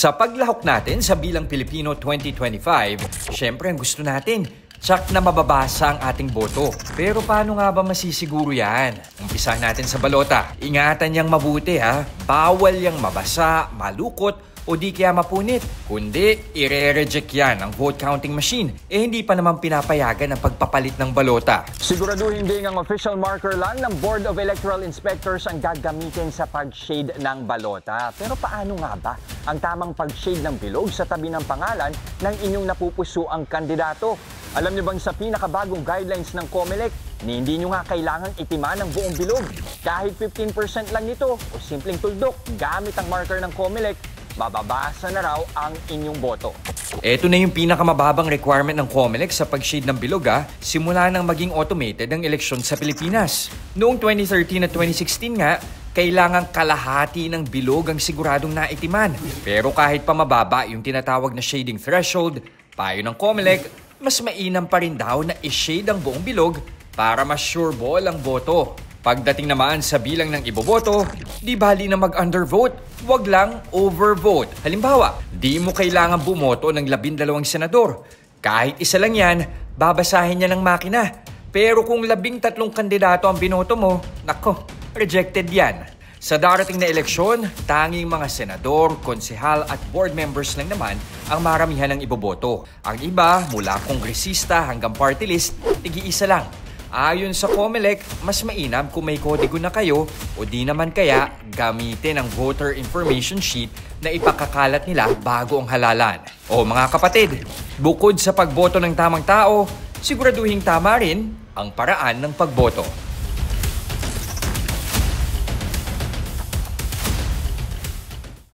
Sa paglahok natin sa Bilang Pilipino 2025, syempre ang gusto natin, tsak na mababasa ang ating boto. Pero paano nga ba masisiguro yan? Umpisahan natin sa balota. Ingatan niyang mabuti ha. Bawal yang mabasa, malukot, o di kaya mapunit. Kundi, ire-reject yan ang vote counting machine. Hindi pa naman pinapayagan ang pagpapalit ng balota. Siguraduhin ding ang official marker lang ng Board of Electoral Inspectors ang gagamitin sa pag-shade ng balota. Pero paano nga ba ang tamang pag-shade ng bilog sa tabi ng pangalan ng inyong napupusuang kandidato? Alam niyo bang sa pinakabagong guidelines ng COMELEC, hindi nyo nga kailangang itiman ang buong bilog. Kahit 15% lang ito o simpleng tuldok gamit ang marker ng COMELEC, mababasa na raw ang inyong boto. Ito na yung pinakamababang requirement ng COMELEC sa pag-shade ng bilog simula nang maging automated ang eleksyon sa Pilipinas. Noong 2013 at 2016 nga, kailangang kalahati ng bilog ang siguradong naitiman. Pero kahit pa mababa yung tinatawag na shading threshold, payo ng COMELEC, mas mainam pa rin daw na i-shade ang buong bilog para mas sure ball ang boto. Pagdating naman sa bilang ng iboboto, di bali na mag-undervote, wag lang overvote. Halimbawa, di mo kailangan bumoto ng 12 senador. Kahit isa lang yan, babasahin niya ng makina. Pero kung 13 kandidato ang binoto mo, nako, rejected yan. Sa darating na eleksyon, tanging mga senador, konsehal at board members lang naman ang maramihan ng iboboto. Ang iba, mula kongresista hanggang party list, tig-iisa lang. Ayon sa COMELEC, mas mainam kung may kodigo na kayo o di naman kaya gamitin ang voter information sheet na ipakakalat nila bago ang halalan. O mga kapatid, bukod sa pagboto ng tamang tao, siguraduhin tama rin ang paraan ng pagboto.